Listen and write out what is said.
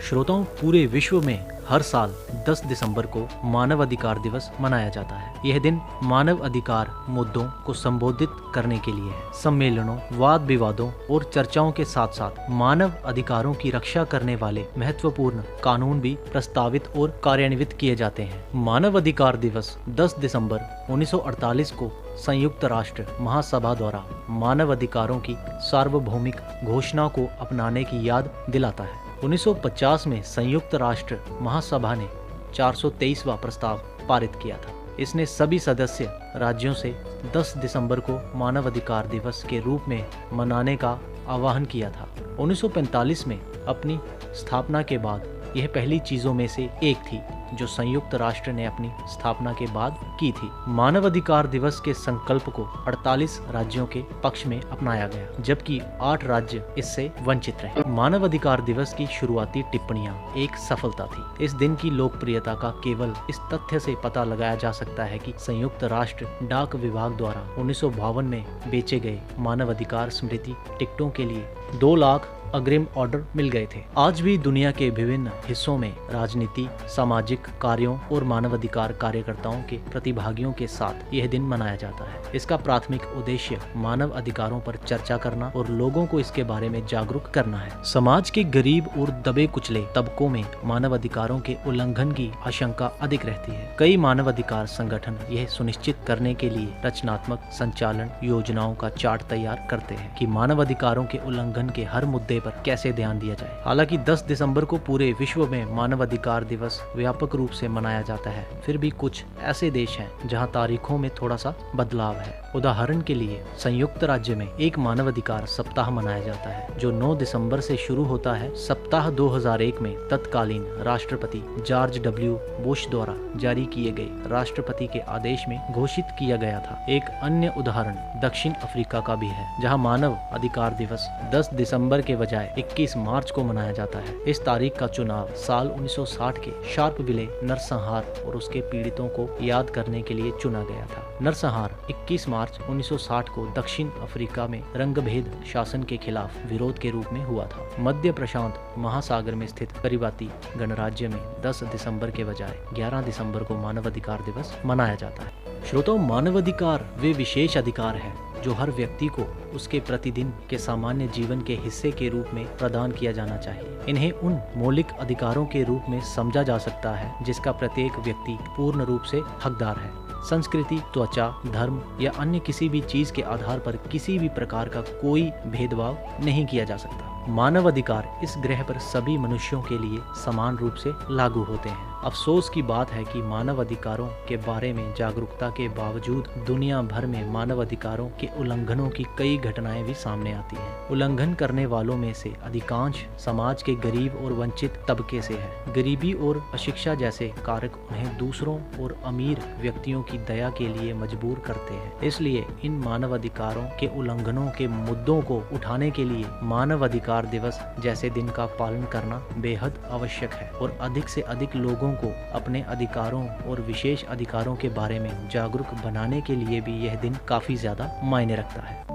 श्रोताओं, पूरे विश्व में हर साल 10 दिसंबर को मानव अधिकार दिवस मनाया जाता है। यह दिन मानव अधिकार मुद्दों को संबोधित करने के लिए है। सम्मेलनों, वाद विवादों और चर्चाओं के साथ साथ मानव अधिकारों की रक्षा करने वाले महत्वपूर्ण कानून भी प्रस्तावित और कार्यान्वित किए जाते हैं। मानव अधिकार दिवस 10 दिसंबर 1948 को संयुक्त राष्ट्र महासभा द्वारा मानव अधिकारों की सार्वभौमिक घोषणा को अपनाने की याद दिलाता है। 1950 में संयुक्त राष्ट्र महासभा ने 423वां प्रस्ताव पारित किया था। इसने सभी सदस्य राज्यों से 10 दिसंबर को मानव अधिकार दिवस के रूप में मनाने का आह्वान किया था। 1945 में अपनी स्थापना के बाद यह पहली चीजों में से एक थी जो संयुक्त राष्ट्र ने अपनी स्थापना के बाद की थी। मानव अधिकार दिवस के संकल्प को 48 राज्यों के पक्ष में अपनाया गया, जबकि 8 राज्य इससे वंचित रहे। मानव अधिकार दिवस की शुरुआती टिप्पणियां एक सफलता थी। इस दिन की लोकप्रियता का केवल इस तथ्य से पता लगाया जा सकता है कि संयुक्त राष्ट्र डाक विभाग द्वारा 1952 में बेचे गए मानव अधिकार स्मृति टिकटों के लिए 2 लाख अग्रिम ऑर्डर मिल गए थे। आज भी दुनिया के विभिन्न हिस्सों में राजनीति, सामाजिक कार्यों और मानवाधिकार कार्यकर्ताओं के प्रतिभागियों के साथ यह दिन मनाया जाता है। इसका प्राथमिक उद्देश्य मानव अधिकारों पर चर्चा करना और लोगों को इसके बारे में जागरूक करना है। समाज के गरीब और दबे कुचले तबकों में मानव अधिकारों के उल्लंघन की आशंका अधिक रहती है। कई मानव अधिकार संगठन यह सुनिश्चित करने के लिए रचनात्मक संचालन योजनाओं का चार्ट तैयार करते हैं कि मानव अधिकारों के उल्लंघन के हर मुद्दे पर कैसे ध्यान दिया जाए। हालांकि 10 दिसंबर को पूरे विश्व में मानव अधिकार दिवस व्यापक रूप से मनाया जाता है, फिर भी कुछ ऐसे देश हैं जहां तारीखों में थोड़ा सा बदलाव है। उदाहरण के लिए संयुक्त राज्य में एक मानव अधिकार सप्ताह मनाया जाता है जो 9 दिसंबर से शुरू होता है। सप्ताह 2001 में तत्कालीन राष्ट्रपति जॉर्ज डब्ल्यू बुश द्वारा जारी किए गए राष्ट्रपति के आदेश में घोषित किया गया था। एक अन्य उदाहरण दक्षिण अफ्रीका का भी है, जहां मानव अधिकार दिवस 10 दिसंबर के बजाय 21 मार्च को मनाया जाता है। इस तारीख का चुनाव साल 1960 के शार्पविले नरसंहार और उसके पीड़ितों को याद करने के लिए चुना गया था। नरसंहार 21 मार्च 1960 को दक्षिण अफ्रीका में रंगभेद शासन के खिलाफ विरोध के रूप में हुआ था। मध्य प्रशांत महासागर में स्थित करिबाती गणराज्य में 10 दिसंबर के बजाय 11 दिसंबर को मानव अधिकार दिवस मनाया जाता है। श्रोताओं, मानव अधिकार वे विशेष अधिकार है जो हर व्यक्ति को उसके प्रतिदिन के सामान्य जीवन के हिस्से के रूप में प्रदान किया जाना चाहिए। इन्हें उन मौलिक अधिकारों के रूप में समझा जा सकता है जिसका प्रत्येक व्यक्ति पूर्ण रूप से हकदार है। संस्कृति, त्वचा, धर्म या अन्य किसी भी चीज के आधार पर किसी भी प्रकार का कोई भेदभाव नहीं किया जा सकता। मानव अधिकार इस ग्रह पर सभी मनुष्यों के लिए समान रूप से लागू होते हैं। अफसोस की बात है कि मानव अधिकारों के बारे में जागरूकता के बावजूद दुनिया भर में मानव अधिकारों के उल्लंघनों की कई घटनाएं भी सामने आती हैं। उल्लंघन करने वालों में से अधिकांश समाज के गरीब और वंचित तबके से है। गरीबी और अशिक्षा जैसे कारक उन्हें दूसरों और अमीर व्यक्तियों की दया के लिए मजबूर करते हैं। इसलिए इन मानव अधिकारों के उल्लंघनों के मुद्दों को उठाने के लिए मानव अधिकार दिवस जैसे दिन का पालन करना बेहद आवश्यक है और अधिक से अधिक लोगों को अपने अधिकारों और विशेष अधिकारों के बारे में जागरूक बनाने के लिए भी यह दिन काफी ज्यादा मायने रखता है।